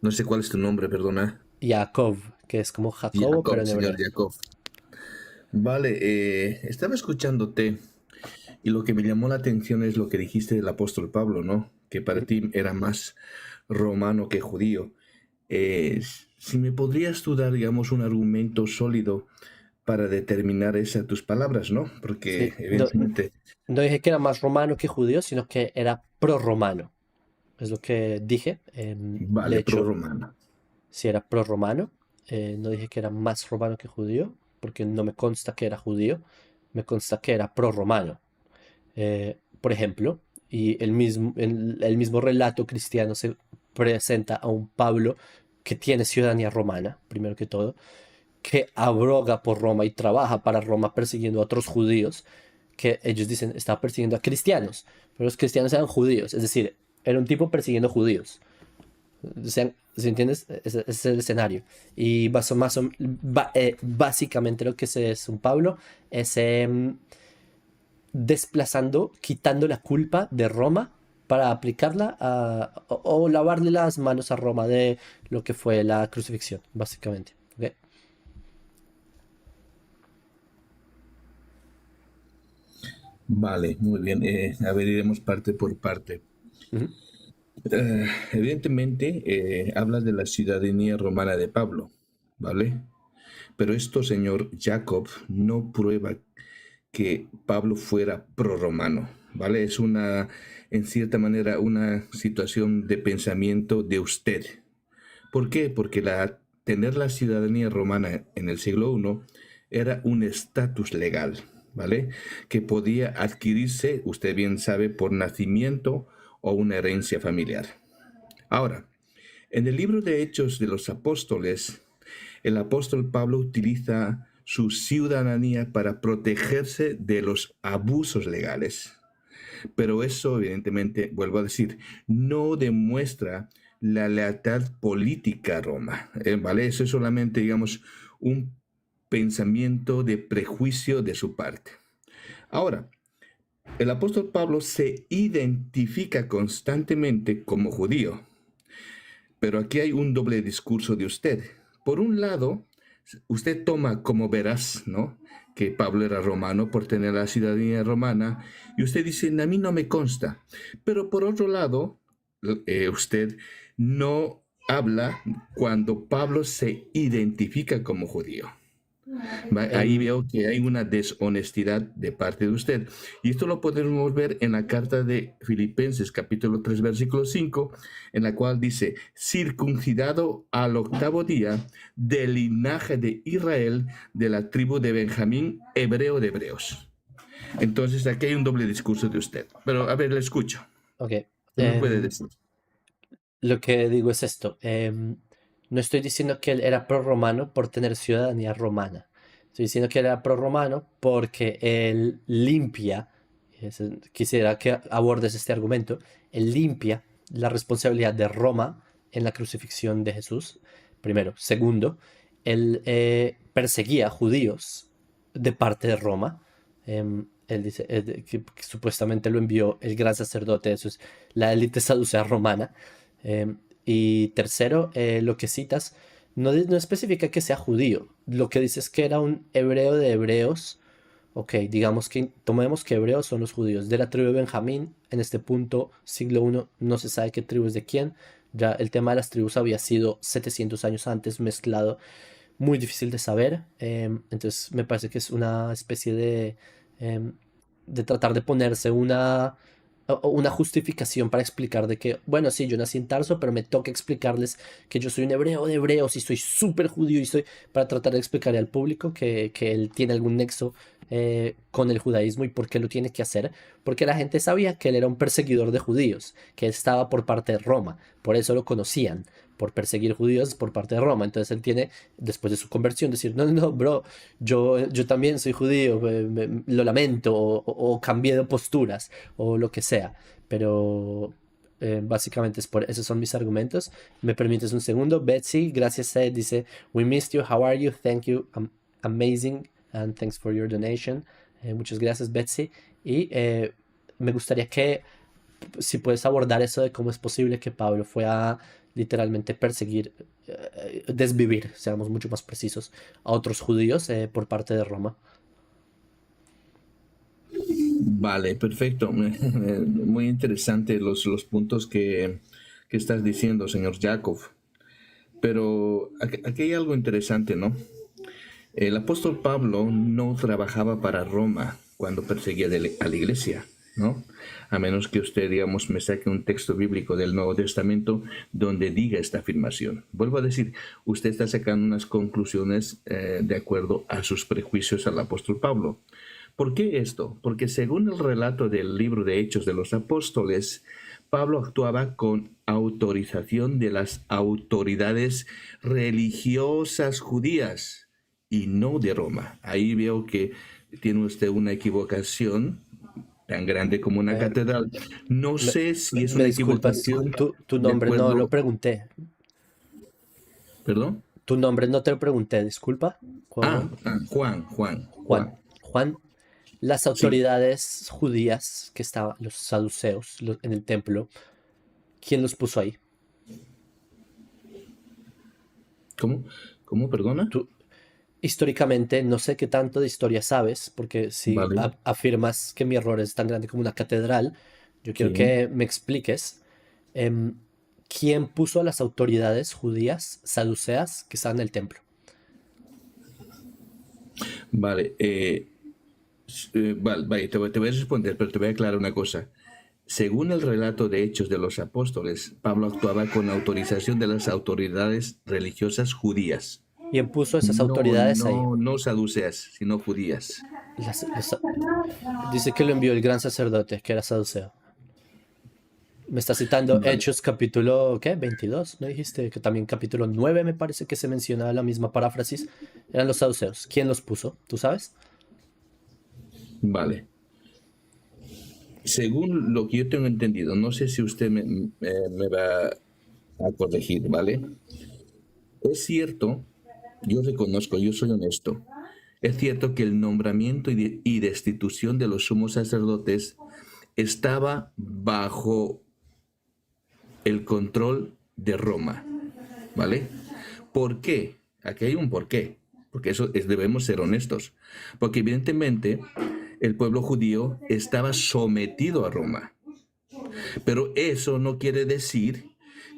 No sé cuál es tu nombre, perdona. Yaakov, que es como Jacobo, pero Jacob, en señor hebreo. Jacob. Vale, estaba escuchándote y lo que me llamó la atención es lo que dijiste del apóstol Pablo, ¿no? Que para Ujú. ti era más romano que judío. Eh, si me podrías tú dar, digamos, un argumento sólido para determinar esas tus palabras, ¿no? Porque Sí, no, evidentemente, no dije que era más romano que judío, sino que era pro-romano. Es lo que dije. De vale, hecho, pro-romano. si era pro-romano, no dije que era más romano que judío, porque no me consta que era judío, me consta que era pro-romano. Por ejemplo, y el mismo relato cristiano se presenta a un Pablo que tiene ciudadanía romana, primero que todo, que abroga por Roma y trabaja para Roma persiguiendo a otros judíos, que ellos dicen estaba persiguiendo a cristianos, pero los cristianos eran judíos, es decir, era un tipo persiguiendo judíos. O sea, ¿sí entiendes? Ese es el escenario. Y básicamente lo que es un Pablo es desplazando, quitando la culpa de Roma para aplicarla o lavarle las manos a Roma de lo que fue la crucifixión, básicamente. ¿Ok? Vale, muy bien. A ver, iremos parte por parte. Ujú. Evidentemente, hablas de la ciudadanía romana de Pablo, ¿vale? Pero esto, señor Jacob, no prueba que Pablo fuera prorromano, ¿vale? Es una, en cierta manera, una situación de pensamiento de usted. ¿Por qué? Porque tener la ciudadanía romana en el siglo I era un estatus legal, ¿vale? Que podía adquirirse, usted bien sabe, por nacimiento o una herencia familiar. Ahora, en el libro de Hechos de los Apóstoles, el apóstol Pablo utiliza su ciudadanía para protegerse de los abusos legales. Pero eso, evidentemente, vuelvo a decir, no demuestra la lealtad política a Roma, ¿vale? Eso es solamente, digamos, un pensamiento de prejuicio de su parte. Ahora, el apóstol Pablo se identifica constantemente como judío, pero aquí hay un doble discurso de usted. Por un lado, usted toma como veraz, ¿no? Que Pablo era romano por tener la ciudadanía romana, y usted dice, a mí no me consta. Pero por otro lado, usted no habla cuando Pablo se identifica como judío. Ahí Em, veo que hay una deshonestidad de parte de usted. Y esto lo podemos ver en la carta de Filipenses, capítulo 3 versículo 5, en la cual dice, circuncidado al octavo día del linaje de Israel, de la tribu de Benjamín, hebreo de hebreos. Entonces aquí hay un doble discurso de usted. Pero a ver, le escucho. ok. ¿Qué me puede decir? Lo que digo es esto. No estoy diciendo que él era pro-romano por tener ciudadanía romana. Estoy diciendo que él era pro-romano porque él limpia, quisiera que abordes este argumento, él limpia la responsabilidad de Roma en la crucifixión de Jesús, primero. Segundo, él perseguía judíos de parte de Roma. Él dice que supuestamente lo envió el gran sacerdote, eso es la élite saducea romana. Y tercero, lo que citas no especifica que sea judío. Lo que dice es que era un hebreo de hebreos. Ok, digamos que tomemos que hebreos son los judíos de la tribu de Benjamín. En este punto, siglo I, no se sabe qué tribu es de quién. Ya el tema de las tribus había sido 700 años antes mezclado, muy difícil de saber. Entonces me parece que es una especie em, de tratar de ponerse una justificación para explicar de que, bueno, sí, yo nací en Tarso, pero me toca explicarles que yo soy un hebreo de hebreos y soy súper judío y soy, para tratar de explicarle al público que él tiene algún nexo con el judaísmo y por qué lo tiene que hacer, porque la gente sabía que él era un perseguidor de judíos, que él estaba por parte de Roma, por eso lo conocían, por perseguir judíos por parte de Roma. Entonces él tiene, después de su conversión, decir, no, no, bro, yo también soy judío, lo lamento, o cambié de posturas, o lo que sea. Pero básicamente esos son mis argumentos. ¿Me permites un segundo? Betsy, gracias a dice, we missed you, how are you? Thank you, amazing, and thanks for your donation. Muchas gracias, Betsy. Y me gustaría que si puedes abordar eso de cómo es posible que Pablo fue a literalmente perseguir, desvivir, seamos mucho más precisos, a otros judíos por parte de Roma. Vale, perfecto. Muy interesante los puntos que estás diciendo, señor Jacob. Pero aquí hay algo interesante, ¿no? El apóstol Pablo no trabajaba para Roma cuando perseguía a la iglesia, ¿no? A menos que usted, digamos, me saque un texto bíblico del Nuevo Testamento donde diga esta afirmación. Vuelvo a decir, usted está sacando unas conclusiones de acuerdo a sus prejuicios al apóstol Pablo. ¿Por qué esto? Porque según el relato del libro de Hechos de los Apóstoles, Pablo actuaba con autorización de las autoridades religiosas judías y no de Roma. Ahí veo que tiene usted una equivocación tan grande como una Eh, catedral. No me, sé si es me una disculpas, equivocación tu de nombre no lo acuerdo, pregunté. perdón. Tu nombre no te lo pregunté, disculpa. Juan. Juan, las Sí, autoridades judías que estaban, los saduceos, en el templo, ¿quién los puso ahí? ¿cómo? ¿Cómo, perdona? Tú, históricamente, no sé qué tanto de historia sabes, porque si Vale, afirmas que mi error es tan grande como una catedral, yo quiero sí. que me expliques em, quién puso a las autoridades judías saduceas que estaban en el templo. Vale, vale, te voy a responder, pero te voy a aclarar una cosa. Según el relato de Hechos de los Apóstoles, Pablo actuaba con autorización de las autoridades religiosas judías. ¿Quién puso esas No, autoridades ahí? no, no saduceas, sino judías. Dice que lo envió el gran sacerdote, que era saduceo. Me está citando Vale, Hechos capítulo, ¿qué? 22, ¿no dijiste? Que también capítulo 9 me parece que se menciona la misma paráfrasis. Eran los saduceos. ¿Quién los puso? ¿Tú sabes? vale. Según lo que yo tengo entendido, no sé si usted me va a corregir, ¿vale? Es cierto, yo reconozco, yo soy honesto. Es cierto que el nombramiento y destitución de los sumos sacerdotes estaba bajo el control de Roma, ¿vale? ¿Por qué? Aquí hay un porqué, porque debemos ser honestos, porque evidentemente el pueblo judío estaba sometido a Roma, pero eso no quiere decir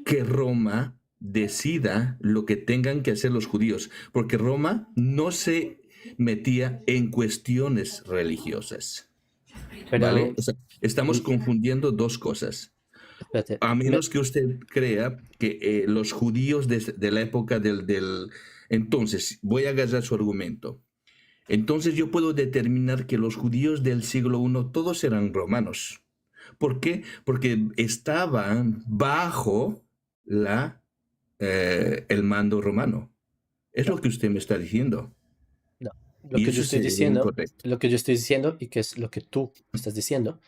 que Roma decida lo que tengan que hacer los judíos, porque Roma no se metía en cuestiones religiosas, ¿vale? Pero, O sea, estamos mm, confundiendo dos cosas. espérate, A menos que usted crea que los judíos de la época Entonces, voy a agarrar su argumento. Entonces yo puedo determinar que los judíos del siglo I todos eran romanos. ¿Por qué? Porque estaban bajo el mando romano. Es lo que usted me está diciendo. no. Lo Y que eso yo estoy sería diciendo, incorrecto. lo que yo estoy diciendo y que es lo que tú estás diciendo,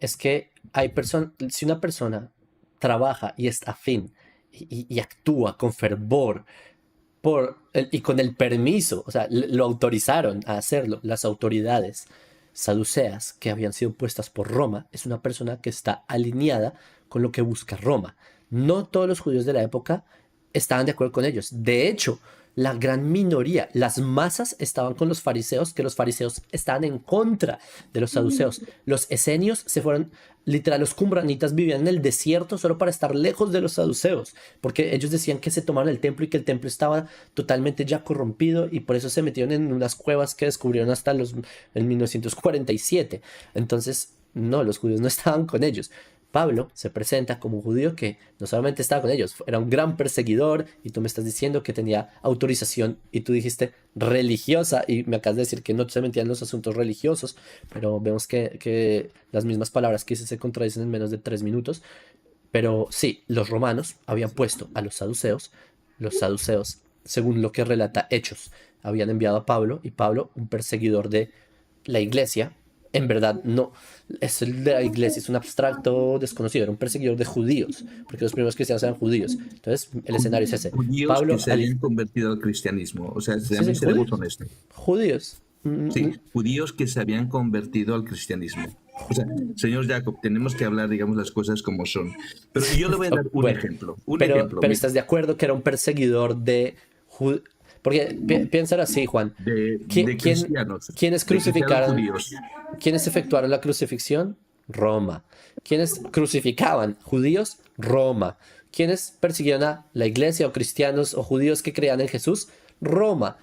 es que hay personas, si una persona trabaja y es afín y actúa con fervor y con el permiso, o sea, lo autorizaron a hacerlo las autoridades saduceas que habían sido puestas por Roma, es una persona que está alineada con lo que busca Roma. No todos los judíos de la época estaban de acuerdo con ellos. De hecho, la gran minoría, las masas estaban con los fariseos, que los fariseos estaban en contra de los saduceos. Los esenios se fueron, literal, los cumbranitas vivían en el desierto solo para estar lejos de los saduceos, porque ellos decían que se tomaron el templo y que el templo estaba totalmente ya corrompido y por eso se metieron en unas cuevas que descubrieron hasta en 1947. Entonces, no, los judíos no estaban con ellos. Pablo se presenta como un judío que no solamente estaba con ellos, era un gran perseguidor y tú me estás diciendo que tenía autorización y tú dijiste religiosa y me acabas de decir que no se metían en los asuntos religiosos, pero vemos que las mismas palabras que hice se contradicen en menos de 3 minutos. Pero sí, los romanos habían puesto a los saduceos, según lo que relata Hechos, habían enviado a Pablo y Pablo, un perseguidor de la iglesia, en verdad no, es el de la iglesia, es un abstracto desconocido, era un perseguidor de judíos, porque los primeros cristianos eran judíos. Entonces, el escenario es ese. Judíos que Pablo, se habían convertido al cristianismo. O sea, sí, sí, también seremos judíos, honestos. judíos. Sí, judíos que se habían convertido al cristianismo. O sea, señor Jacob, tenemos que hablar, digamos, las cosas como son. Pero yo le voy a dar un Bueno, ejemplo. Un ejemplo, pero mire, ¿estás de acuerdo que era un perseguidor de Porque piénsalo así, Juan. ¿Qui- de ¿Quién, cristianos, quiénes de cristianos crucificaron? judíos. ¿Quiénes efectuaron la crucifixión? Roma. ¿Quiénes crucificaban? Judíos, Roma. ¿Quiénes persiguieron a la iglesia o cristianos o judíos que creían en Jesús? Roma.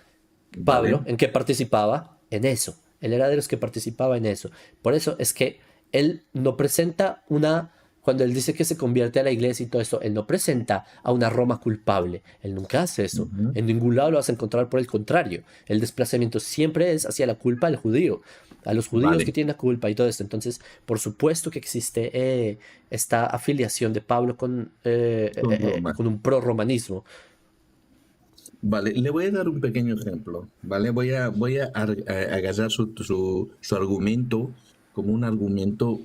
Pablo, ¿Vale? ¿en qué participaba? En eso. Él era de los que participaba en eso. Por eso es que él no presenta una, cuando él dice que se convierte a la iglesia y todo eso, él no presenta a una Roma culpable. Él nunca hace eso. Ujú. En ningún lado lo vas a encontrar por el contrario. El desplazamiento siempre es hacia la culpa del judío, a los judíos que Vale. tienen la culpa y todo esto. Entonces, por supuesto que existe esta afiliación de Pablo Con Roma. con un prorromanismo. Vale, le voy a dar un pequeño ejemplo, ¿vale? Voy a agarrar su argumento como un argumento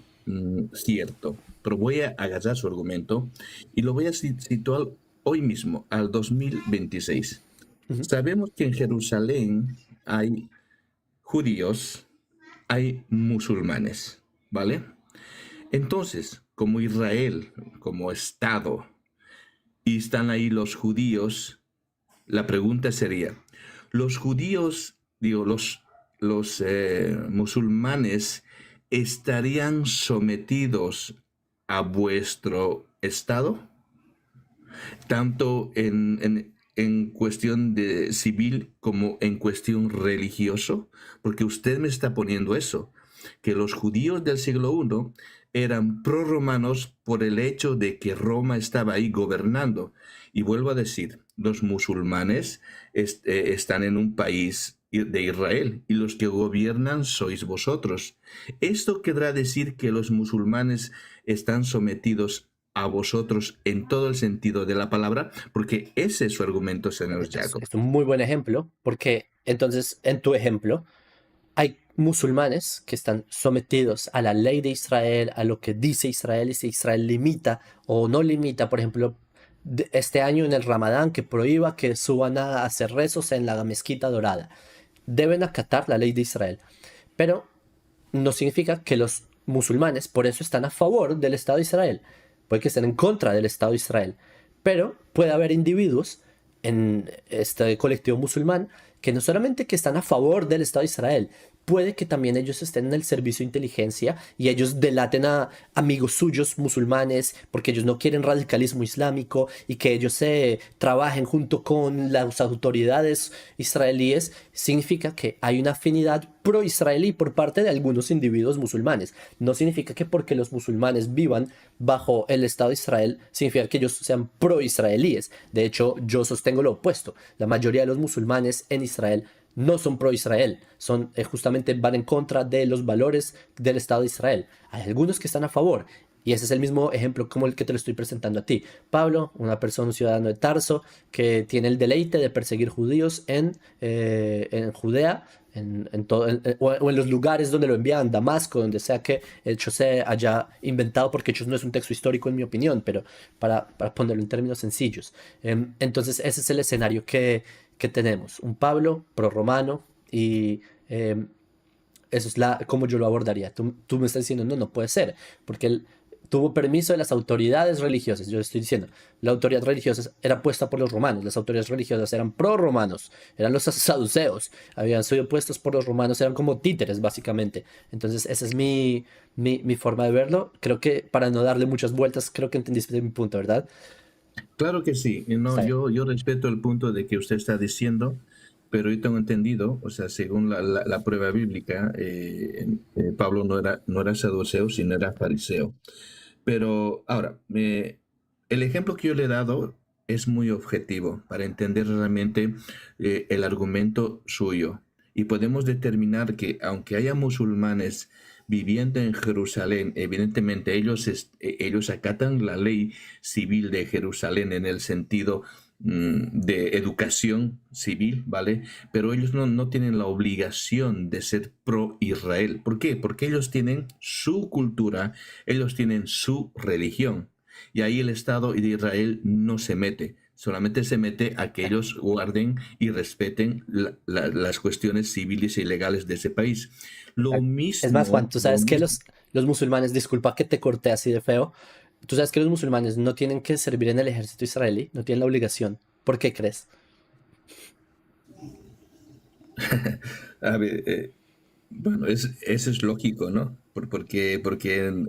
cierto, pero voy a agarrar su argumento y lo voy a situar hoy mismo, al 2026. Ujú. Sabemos que en Jerusalén hay judíos, hay musulmanes, ¿vale? Entonces, como Israel, como Estado, y están ahí los judíos, la pregunta sería, ¿los judíos, digo, los musulmanes estarían sometidos a vuestro Estado? Tanto en cuestión de civil como en cuestión religioso, porque usted me está poniendo eso, que los judíos del siglo I eran prorromanos por el hecho de que Roma estaba ahí gobernando. Y vuelvo a decir, los musulmanes están en un país de Israel y los que gobiernan sois vosotros. ¿Esto querrá decir que los musulmanes están sometidos a vosotros en todo el sentido de la palabra? Porque ese es su argumento, señor Jacob. Es un muy buen ejemplo, porque entonces en tu ejemplo hay musulmanes que están sometidos a la ley de Israel, a lo que dice Israel, y si Israel limita o no limita, por ejemplo, este año en el Ramadán, que prohíba que suban a hacer rezos en la mezquita dorada. Deben acatar la ley de Israel. Pero no significa que los musulmanes por eso están a favor del Estado de Israel. Puede que estén en contra del Estado de Israel. Pero puede haber individuos en este colectivo musulmán que no solamente que están a favor del Estado de Israel, puede que también ellos estén en el servicio de inteligencia y ellos delaten a amigos suyos musulmanes porque ellos no quieren radicalismo islámico y que ellos se trabajen junto con las autoridades israelíes, significa que hay una afinidad pro-israelí por parte de algunos individuos musulmanes. No significa que porque los musulmanes vivan bajo el Estado de Israel, significa que ellos sean pro-israelíes. De hecho, yo sostengo lo opuesto. La mayoría de los musulmanes en Israel no son pro-Israel, son justamente van en contra de los valores del Estado de Israel. Hay algunos que están a favor. Y ese es el mismo ejemplo como el que te lo estoy presentando a ti. Pablo, una persona, un ciudadano de Tarso, que tiene el deleite de perseguir judíos en Judea, o en los lugares donde lo envían, Damasco, donde sea que el hecho se haya inventado, porque Hechos no es un texto histórico en mi opinión, pero para ponerlo en términos sencillos. Entonces ese es el escenario que tenemos. Un Pablo prorromano y eso es como yo lo abordaría. Tú me estás diciendo, no, no puede ser, porque él tuvo permiso de las autoridades religiosas. Yo estoy diciendo, la autoridad religiosa era puesta por los romanos, las autoridades religiosas eran pro-romanos, eran los saduceos, habían sido puestos por los romanos, eran como títeres básicamente. Entonces esa es mi forma de verlo. Creo que para no darle muchas vueltas, creo que entendiste mi punto, ¿verdad? Claro que sí. No, Está bien. yo respeto el punto de que usted está diciendo, pero yo tengo entendido, o sea, según la prueba bíblica, Pablo no era saduceo, sino era fariseo. Pero ahora, el ejemplo que yo le he dado es muy objetivo para entender realmente el argumento suyo. Y podemos determinar que aunque haya musulmanes viviendo en Jerusalén, evidentemente ellos acatan la ley civil de Jerusalén en el sentido de educación civil, ¿vale? Pero ellos no tienen la obligación de ser pro-Israel. ¿Por qué? Porque ellos tienen su cultura, ellos tienen su religión. Y ahí el Estado de Israel no se mete, solamente se mete a que ellos guarden y respeten las cuestiones civiles y legales de ese país. Lo Es más, Juan, mismo, tú lo sabes que mismo. los musulmanes, disculpa que te corté así de feo, tú sabes que los musulmanes no tienen que servir en el ejército israelí, no tienen la obligación. ¿Por qué crees? A ver, bueno, eso es lógico, ¿no? Porque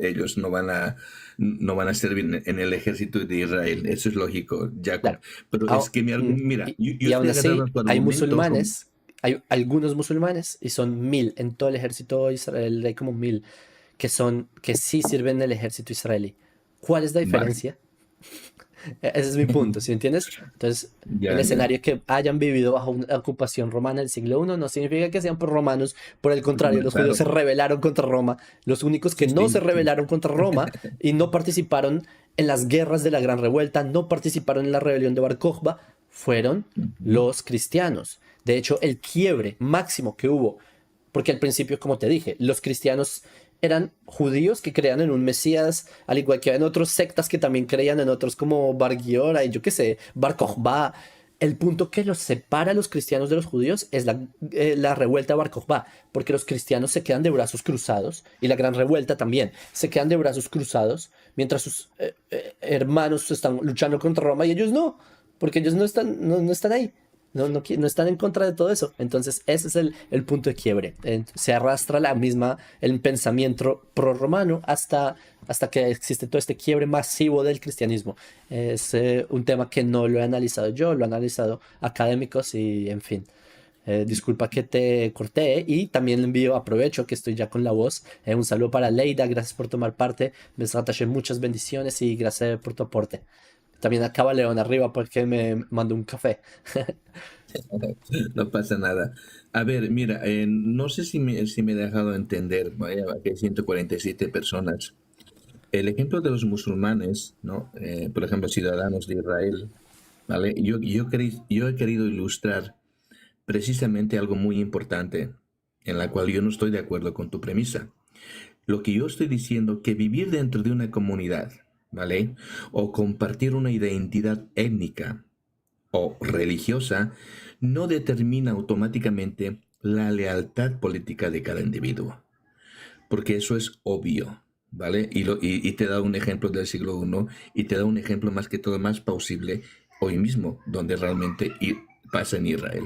ellos no van a servir en el ejército de Israel. Eso es lógico, Jacob. Claro. Pero es que mira, yo Y aún estoy agarrando así, tu hay argumento como, musulmanes, hay algunos musulmanes, y son 1000 en todo el ejército israelí, hay como 1000 que sí sirven en el ejército israelí. ¿Cuál es la vale. diferencia? Ese es mi punto, ¿sí me entiendes? Entonces, el Ya, ya. escenario que hayan vivido bajo una ocupación romana del siglo I no significa que sean romanos, por el contrario, los judíos Claro, se rebelaron contra Roma. Los únicos que sí, no se sí, sí. rebelaron contra Roma y no participaron en las guerras de la Gran Revuelta, no participaron en la rebelión de Bar Kokhba, fueron Ujú. los cristianos. De hecho, el quiebre máximo que hubo, porque al principio, como te dije, los cristianos eran judíos que creían en un Mesías, al igual que en otras sectas que también creían en otros como Bar Giora y yo qué sé, Bar Kokhba. El punto que los separa a los cristianos de los judíos es la revuelta de Bar Kokhba, porque los cristianos se quedan de brazos cruzados y la gran revuelta también, se quedan de brazos cruzados mientras sus hermanos están luchando contra Roma y ellos no, porque ellos no están ahí. No están en contra de todo eso. Entonces, ese es el punto de quiebre. Se arrastra el pensamiento prorromano hasta que existe todo este quiebre masivo del cristianismo. Es un tema que no lo he analizado yo, lo han analizado académicos y, en fin. Disculpa que te corté y también envío, aprovecho que estoy ya con la voz. Un saludo para Leida, gracias por tomar parte. Besrat Hashem, muchas bendiciones y gracias por tu aporte. También acaba León arriba porque me mandó un café. No pasa nada. A ver, mira, no sé si me he dejado entender, vaya, que hay 147 personas. El ejemplo de los musulmanes, ¿no? Por ejemplo, ciudadanos de Israel, ¿vale? Yo he querido ilustrar precisamente algo muy importante en la cual yo no estoy de acuerdo con tu premisa. Lo que yo estoy diciendo que vivir dentro de una comunidad, ¿vale? O compartir una identidad étnica o religiosa no determina automáticamente la lealtad política de cada individuo, porque eso es obvio, ¿vale? Y te da un ejemplo del siglo I y te da un ejemplo más que todo más plausible hoy mismo, donde realmente pasa en Israel.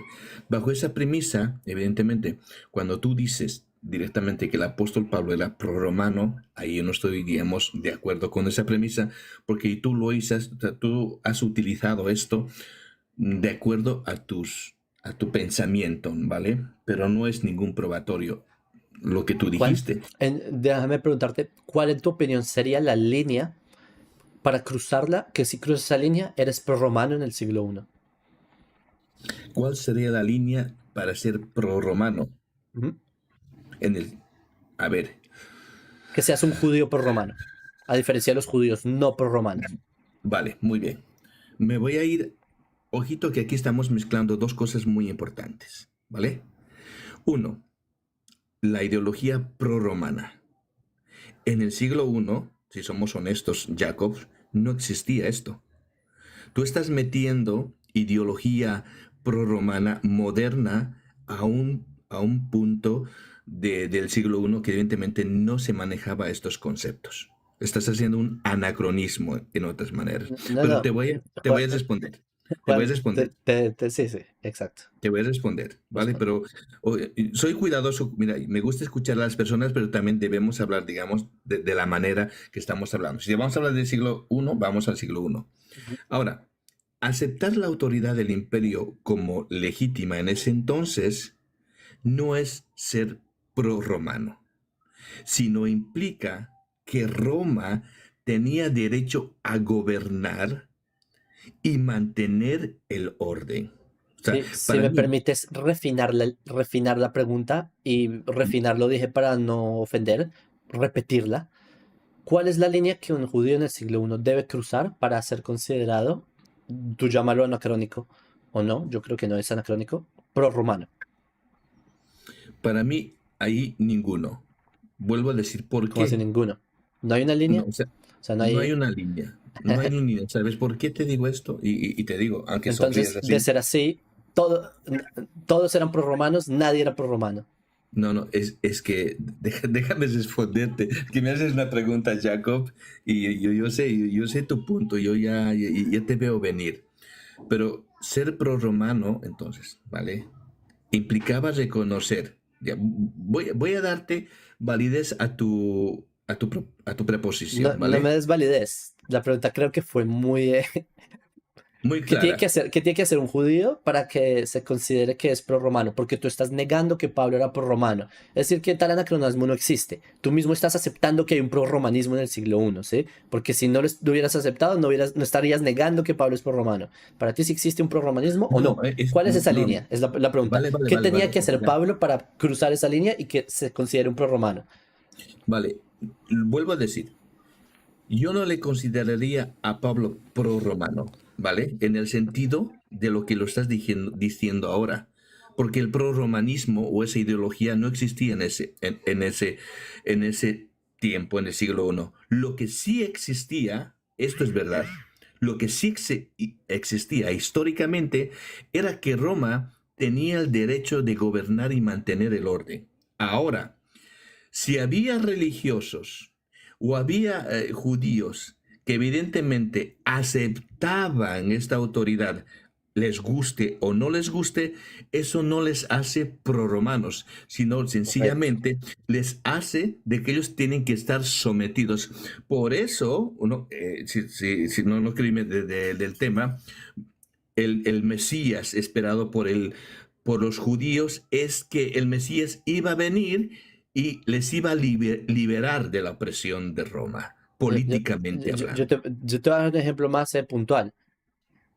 Bajo esa premisa, evidentemente, cuando tú dices directamente que el apóstol Pablo era prorromano, ahí yo no estoy, digamos, de acuerdo con esa premisa, porque tú has utilizado esto de acuerdo a tu pensamiento, ¿vale? Pero no es ningún probatorio lo que tú ¿Cuál? dijiste. Déjame preguntarte, ¿cuál en tu opinión sería la línea para cruzarla? Que si cruzas esa línea, eres prorromano en el siglo I. ¿Cuál sería la línea para ser prorromano? Ujú. En el, a ver, Que seas un judío prorromano, a diferencia de los judíos no prorromanos. vale, muy bien. Me voy a ir, ojito que aquí estamos mezclando dos cosas muy importantes, ¿vale? Uno, la ideología prorromana. En el siglo I, si somos honestos, Jacob, no existía esto. Tú estás metiendo ideología prorromana moderna a un punto del siglo I que evidentemente no se manejaba estos conceptos. Estás haciendo un anacronismo, en otras maneras. No, Pero no. te voy a responder. Te voy a Juan, responder. sí, sí, exacto. Te voy a responder, ¿vale? Responde. Pero soy cuidadoso. Mira, me gusta escuchar a las personas, pero también debemos hablar, digamos, de la manera que estamos hablando. Si vamos a hablar del siglo I, vamos al siglo I. Ujú. Ahora, aceptar la autoridad del imperio como legítima en ese entonces no es ser prorromano, sino implica que Roma tenía derecho a gobernar y mantener el orden. O sea, Si para me mí, permites refinar la pregunta y refinar lo dije para no ofender, repetirla. ¿Cuál es la línea que un judío en el siglo I debe cruzar para ser considerado, tú llámalo anacrónico o no, yo creo que no es anacrónico, prorromano? para mí, ahí ninguno. Vuelvo a decir, ¿por Como así qué? ninguno. ¿No hay una No, línea? o sea, O sea, no no hay hay... una línea. No hay una línea. ¿Sabes por qué te digo esto? Y te digo, aunque sonríes Entonces, de así, ser así, todo, todos eran prorromanos, nadie era prorromano. No, no, es que déjame responderte. Que me haces una pregunta, Jacob, y yo sé tu punto, ya te veo venir. Pero ser prorromano, entonces, ¿vale? Implicaba reconocer. Ya, voy a darte validez a tu No, preposición, no me ¿vale? des validez. La pregunta creo que fue muy... Muy ¿Qué clara. tiene que hacer un judío para que se considere que es prorromano? Porque tú estás negando que Pablo era prorromano. Es decir, que tal anacronismo no existe. Tú mismo estás aceptando que hay un prorromanismo en el siglo I, ¿sí? Porque si no lo hubieras aceptado, no estarías negando que Pablo es prorromano. ¿Para ti sí existe un prorromanismo o no? No, ¿Cuál es esa no, no. línea? Es la pregunta. Vale, vale, ¿Qué vale, tenía vale. que hacer Ya. Pablo para cruzar esa línea y que se considere un prorromano? Vale, vuelvo a decir, yo no le consideraría a Pablo prorromano, ¿vale? En el sentido de lo que lo estás diciendo ahora, porque el prorromanismo o esa ideología no existía en ese tiempo, en el siglo I. Lo que sí existía, esto es verdad, lo que sí existía históricamente era que Roma tenía el derecho de gobernar y mantener el orden. Ahora, si había religiosos o había judíos que evidentemente aceptaban esta autoridad, les guste o no les guste, eso no les hace proromanos, sino Correcto. sencillamente les hace de que ellos tienen que estar sometidos. Por eso, si no quiero irme del tema, el Mesías esperado por los judíos es que el Mesías iba a venir y les iba a liberar de la opresión de Roma, Yo, yo- políticamente hablando. yo te voy a dar un ejemplo más puntual.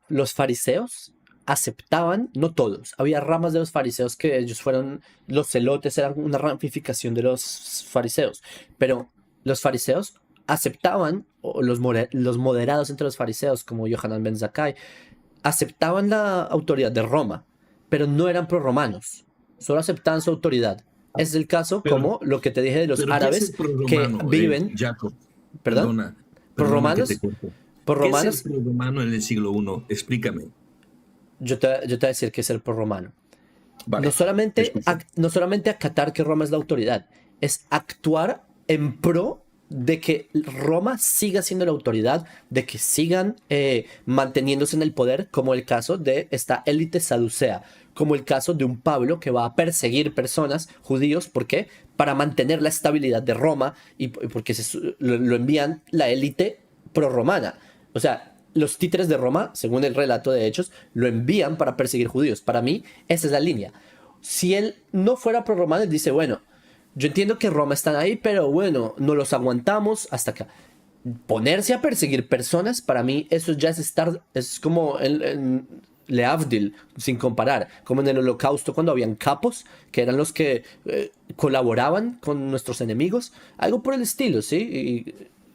Los fariseos aceptaban, no todos, había ramas de los fariseos que ellos fueron, los celotes eran una ramificación de los fariseos, pero los fariseos aceptaban, o los moderados entre los fariseos, como Yohanan ben Zakkai, aceptaban la autoridad de Roma, pero no eran prorromanos, solo aceptaban su autoridad. Es el caso Pero, como lo que te dije de los pero ¿qué es el árabes que prorromano, viven, Jacob? perdón, Perdona que te prorromanos, corte. ¿Qué es el prorromanos, prorromano en el siglo I? Explícame. yo te voy a decir que es el prorromano. No Vale, te solamente, escucho. no solamente acatar que Roma es la autoridad, es actuar en pro de que Roma siga siendo la autoridad, de que sigan manteniéndose en el poder, como el caso de esta élite saducea, como el caso de un Pablo que va a perseguir personas, judíos, ¿por qué? Para mantener la estabilidad de Roma y porque lo envían la élite prorromana. O sea, los títeres de Roma, según el relato de Hechos, lo envían para perseguir judíos. Para mí, esa es la línea. Si él no fuera prorromano, él dice, bueno, yo entiendo que Roma están ahí, pero bueno, no los aguantamos hasta acá. Ponerse a perseguir personas, para mí, eso ya es estar, es como en Leavdil, sin comparar, como en el Holocausto cuando habían capos, que eran los que colaboraban con nuestros enemigos, algo por el estilo, ¿sí?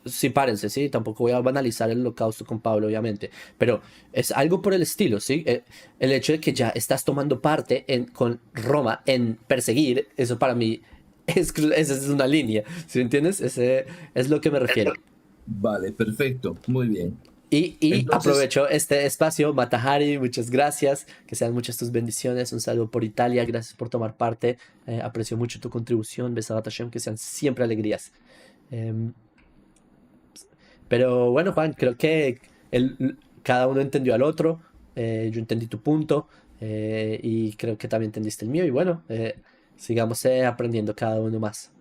Sí, párense, sí, tampoco voy a banalizar el holocausto con Pablo, obviamente, pero es algo por el estilo, sí. El hecho de que ya estás tomando parte con Roma en perseguir, eso para mí esa es una línea, ¿sí entiendes? Ese es lo que me refiero. Vale, perfecto, muy bien. Y Entonces, aprovecho este espacio, Matahari, muchas gracias, que sean muchas tus bendiciones, un saludo por Italia, gracias por tomar parte, aprecio mucho tu contribución, Besat Hashem, que sean siempre alegrías. Em, Pero bueno, Juan, creo que cada uno entendió al otro. Yo entendí tu punto y creo que también entendiste el mío. Y bueno, sigamos aprendiendo cada uno más.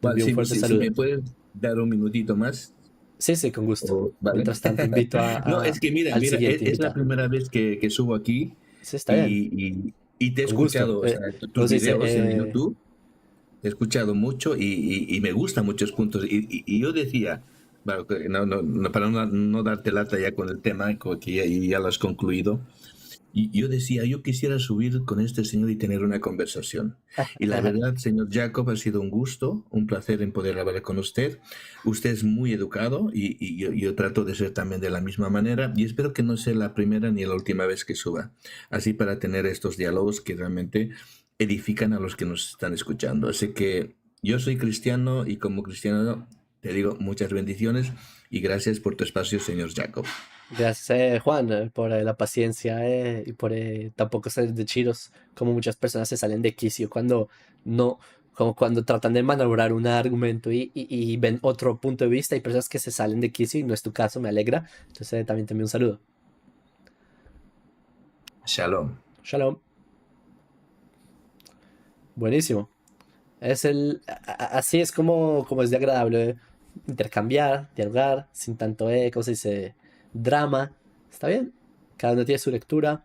Te vale, envío un fuerte si saludo. me puedes dar un minutito más. Sí, sí, con gusto. Vale. Mientras tanto, invito No, es que al mira, siguiente es la invitado. primera vez que subo aquí Sí, está bien, y te he con gusto. escuchado, o sea, ¿Cómo tus se dice? videos en YouTube, te he escuchado mucho y me gustan muchos puntos. Y yo decía, bueno, que para no darte lata ya con el tema, que ya lo has concluido, y yo decía, yo quisiera subir con este señor y tener una conversación. Y la verdad, señor Jacob, ha sido un gusto, un placer en poder hablar con usted. Usted es muy educado y yo trato de ser también de la misma manera y espero que no sea la primera ni la última vez que suba. Así para tener estos diálogos que realmente edifican a los que nos están escuchando. Así que yo soy cristiano y como cristiano te digo muchas bendiciones y gracias por tu espacio, señor Jacob. Gracias, Juan, por la paciencia y por tampoco ser de chiros, como muchas personas se salen de quicio cuando no, como cuando tratan de manobrar un argumento y ven otro punto de vista. Hay personas que se salen de quicio y no es tu caso, me alegra. Entonces también te envío un saludo. Shalom. Shalom. Buenísimo. Así es como es de agradable intercambiar, dialogar, sin tanto, ¿cómo se dice? Drama. Está bien. Cada uno tiene su lectura.